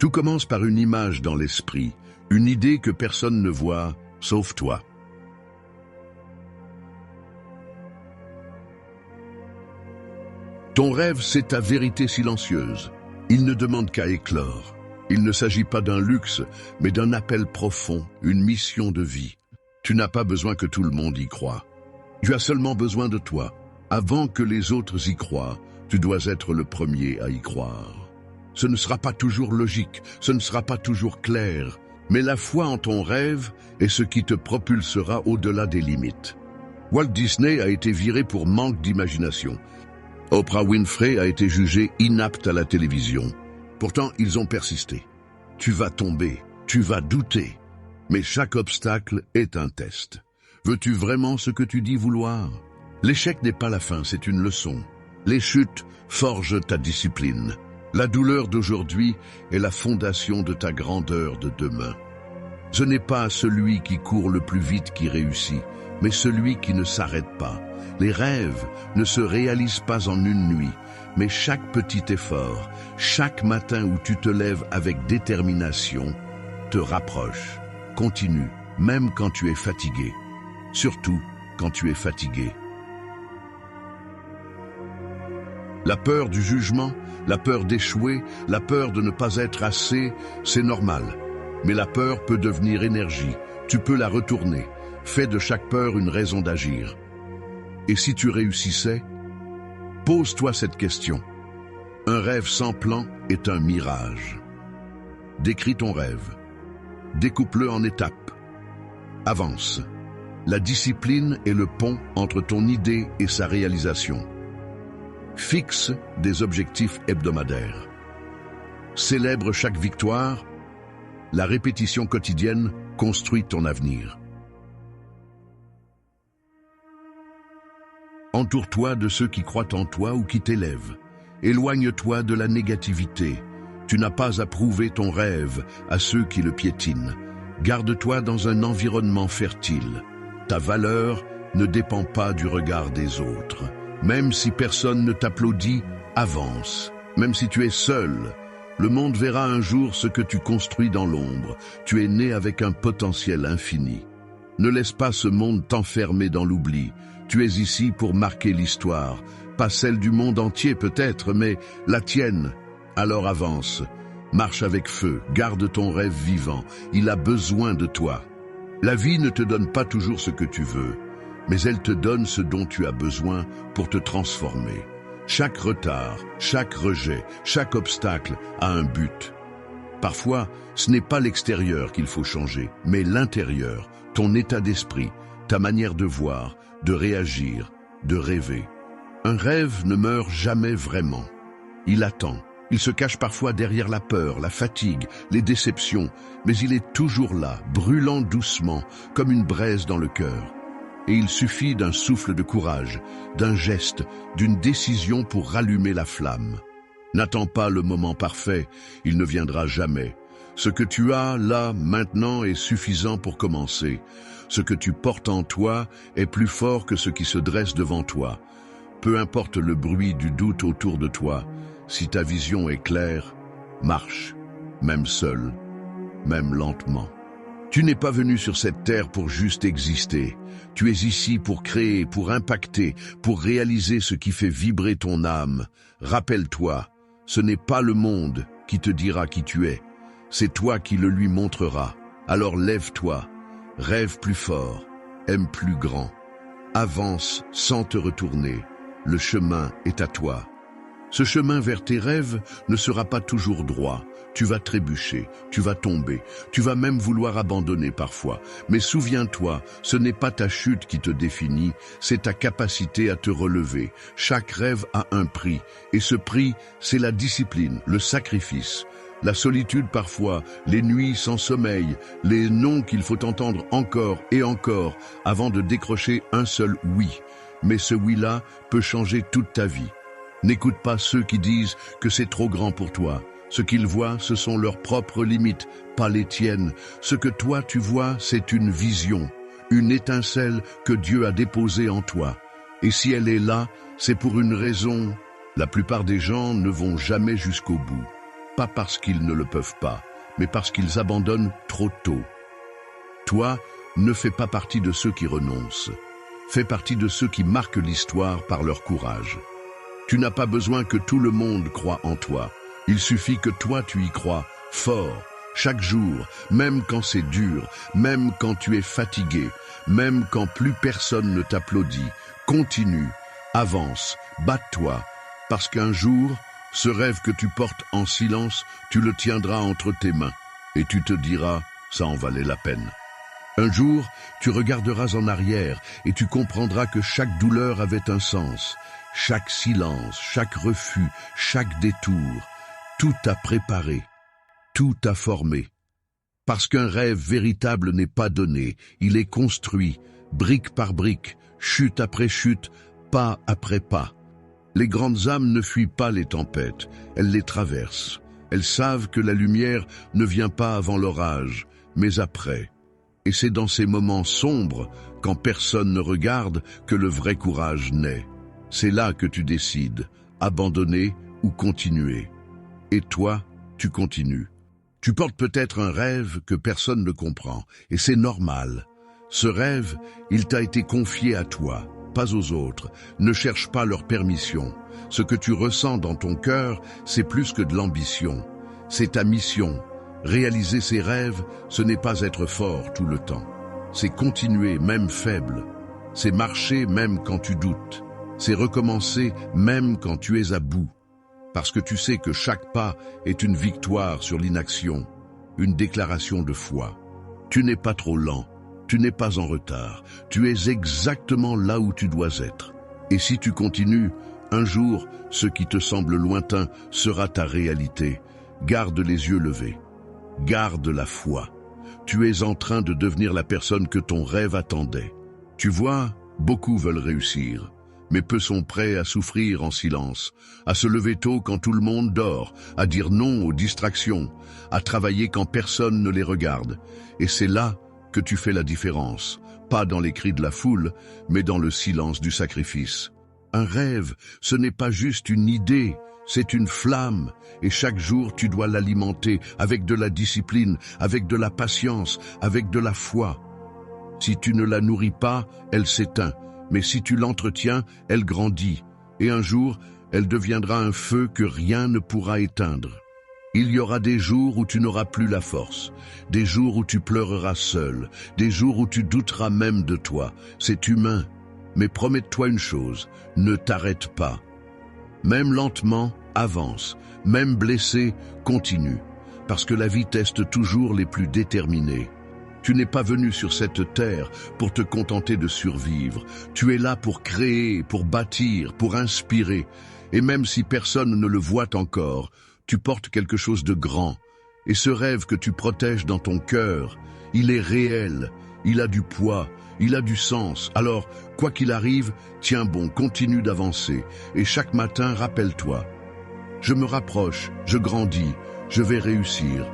Tout commence par une image dans l'esprit, une idée que personne ne voit, sauf toi. Ton rêve, c'est ta vérité silencieuse. Il ne demande qu'à éclore. Il ne s'agit pas d'un luxe, mais d'un appel profond, une mission de vie. Tu n'as pas besoin que tout le monde y croie. Tu as seulement besoin de toi. Avant que les autres y croient, tu dois être le premier à y croire. Ce ne sera pas toujours logique, ce ne sera pas toujours clair, mais la foi en ton rêve est ce qui te propulsera au-delà des limites. Walt Disney a été viré pour manque d'imagination. Oprah Winfrey a été jugée inapte à la télévision. Pourtant, ils ont persisté. Tu vas tomber, tu vas douter, mais chaque obstacle est un test. Veux-tu vraiment ce que tu dis vouloir? L'échec n'est pas la fin, c'est une leçon. Les chutes forgent ta discipline. La douleur d'aujourd'hui est la fondation de ta grandeur de demain. Ce n'est pas celui qui court le plus vite qui réussit, mais celui qui ne s'arrête pas. Les rêves ne se réalisent pas en une nuit, mais chaque petit effort, chaque matin où tu te lèves avec détermination, te rapproche. Continue, même quand tu es fatigué. Surtout quand tu es fatigué. La peur du jugement, la peur d'échouer, la peur de ne pas être assez, c'est normal. Mais la peur peut devenir énergie, tu peux la retourner. Fais de chaque peur une raison d'agir. Et si tu réussissais? Pose-toi cette question. Un rêve sans plan est un mirage. Décris ton rêve. Découpe-le en étapes. Avance. La discipline est le pont entre ton idée et sa réalisation. Fixe des objectifs hebdomadaires. Célèbre chaque victoire. La répétition quotidienne construit ton avenir. Entoure-toi de ceux qui croient en toi ou qui t'élèvent. Éloigne-toi de la négativité. Tu n'as pas à prouver ton rêve à ceux qui le piétinent. Garde-toi dans un environnement fertile. Ta valeur ne dépend pas du regard des autres. Même si personne ne t'applaudit, avance. Même si tu es seul, le monde verra un jour ce que tu construis dans l'ombre. Tu es né avec un potentiel infini. Ne laisse pas ce monde t'enfermer dans l'oubli. Tu es ici pour marquer l'histoire. Pas celle du monde entier peut-être, mais la tienne. Alors avance. Marche avec feu. Garde ton rêve vivant. Il a besoin de toi. La vie ne te donne pas toujours ce que tu veux, mais elle te donne ce dont tu as besoin pour te transformer. Chaque retard, chaque rejet, chaque obstacle a un but. Parfois, ce n'est pas l'extérieur qu'il faut changer, mais l'intérieur, ton état d'esprit, ta manière de voir, de réagir, de rêver. Un rêve ne meurt jamais vraiment. Il attend. Il se cache parfois derrière la peur, la fatigue, les déceptions, mais il est toujours là, brûlant doucement, comme une braise dans le cœur. Et il suffit d'un souffle de courage, d'un geste, d'une décision pour rallumer la flamme. N'attends pas le moment parfait, il ne viendra jamais. Ce que tu as, là, maintenant, est suffisant pour commencer. Ce que tu portes en toi est plus fort que ce qui se dresse devant toi. Peu importe le bruit du doute autour de toi, si ta vision est claire, marche, même seul, même lentement. Tu n'es pas venu sur cette terre pour juste exister. Tu es ici pour créer, pour impacter, pour réaliser ce qui fait vibrer ton âme. Rappelle-toi, ce n'est pas le monde qui te dira qui tu es. C'est toi qui le lui montrera. Alors lève-toi, rêve plus fort, aime plus grand. Avance sans te retourner. Le chemin est à toi. Ce chemin vers tes rêves ne sera pas toujours droit. Tu vas trébucher, tu vas tomber, tu vas même vouloir abandonner parfois. Mais souviens-toi, ce n'est pas ta chute qui te définit, c'est ta capacité à te relever. Chaque rêve a un prix, et ce prix, c'est la discipline, le sacrifice. La solitude parfois, les nuits sans sommeil, les non qu'il faut entendre encore et encore avant de décrocher un seul oui. Mais ce oui-là peut changer toute ta vie. N'écoute pas ceux qui disent que c'est trop grand pour toi. Ce qu'ils voient, ce sont leurs propres limites, pas les tiennes. Ce que toi tu vois, c'est une vision, une étincelle que Dieu a déposée en toi. Et si elle est là, c'est pour une raison. La plupart des gens ne vont jamais jusqu'au bout. pas parce qu'ils ne le peuvent pas, mais parce qu'ils abandonnent trop tôt. Toi, ne fais pas partie de ceux qui renoncent. Fais partie de ceux qui marquent l'histoire par leur courage. Tu n'as pas besoin que tout le monde croie en toi. Il suffit que toi tu y crois, fort, chaque jour, même quand c'est dur, même quand tu es fatigué, même quand plus personne ne t'applaudit. Continue, avance, batte-toi, parce qu'un jour, ce rêve que tu portes en silence, tu le tiendras entre tes mains, et tu te diras, ça en valait la peine. Un jour, tu regarderas en arrière et tu comprendras que chaque douleur avait un sens. Chaque silence, chaque refus, chaque détour, tout a préparé, tout a formé. Parce qu'un rêve véritable n'est pas donné, il est construit, brique par brique, chute après chute, pas après pas. Les grandes âmes ne fuient pas les tempêtes, elles les traversent. Elles savent que la lumière ne vient pas avant l'orage, mais après. Et c'est dans ces moments sombres, quand personne ne regarde, que le vrai courage naît. C'est là que tu décides, abandonner ou continuer. Et toi, tu continues. Tu portes peut-être un rêve que personne ne comprend, et c'est normal. Ce rêve, il t'a été confié à toi, pas aux autres. Ne cherche pas leur permission. Ce que tu ressens dans ton cœur, c'est plus que de l'ambition. C'est ta mission. Réaliser ses rêves, ce n'est pas être fort tout le temps. C'est continuer, même faible. C'est marcher même quand tu doutes. C'est recommencer même quand tu es à bout. Parce que tu sais que chaque pas est une victoire sur l'inaction, une déclaration de foi. Tu n'es pas trop lent, tu n'es pas en retard, tu es exactement là où tu dois être. Et si tu continues, un jour, ce qui te semble lointain sera ta réalité. Garde les yeux levés. Garde la foi. Tu es en train de devenir la personne que ton rêve attendait. Tu vois, beaucoup veulent réussir, mais peu sont prêts à souffrir en silence, à se lever tôt quand tout le monde dort, à dire non aux distractions, à travailler quand personne ne les regarde. Et c'est là que tu fais la différence, pas dans les cris de la foule, mais dans le silence du sacrifice. Un rêve, ce n'est pas juste une idée, c'est une flamme, et chaque jour tu dois l'alimenter avec de la discipline, avec de la patience, avec de la foi. Si tu ne la nourris pas, elle s'éteint, mais si tu l'entretiens, elle grandit, et un jour, elle deviendra un feu que rien ne pourra éteindre. Il y aura des jours où tu n'auras plus la force, des jours où tu pleureras seul, des jours où tu douteras même de toi. C'est humain, mais promets-toi une chose, ne t'arrête pas. Même lentement, avance. Même blessé, continue. Parce que la vie teste toujours les plus déterminés. Tu n'es pas venu sur cette terre pour te contenter de survivre. Tu es là pour créer, pour bâtir, pour inspirer. Et même si personne ne le voit encore, tu portes quelque chose de grand. Et ce rêve que tu protèges dans ton cœur, il est réel, il a du poids, il a du sens. Alors, quoi qu'il arrive, tiens bon, continue d'avancer. Et chaque matin, rappelle-toi. Je me rapproche, je grandis, je vais réussir.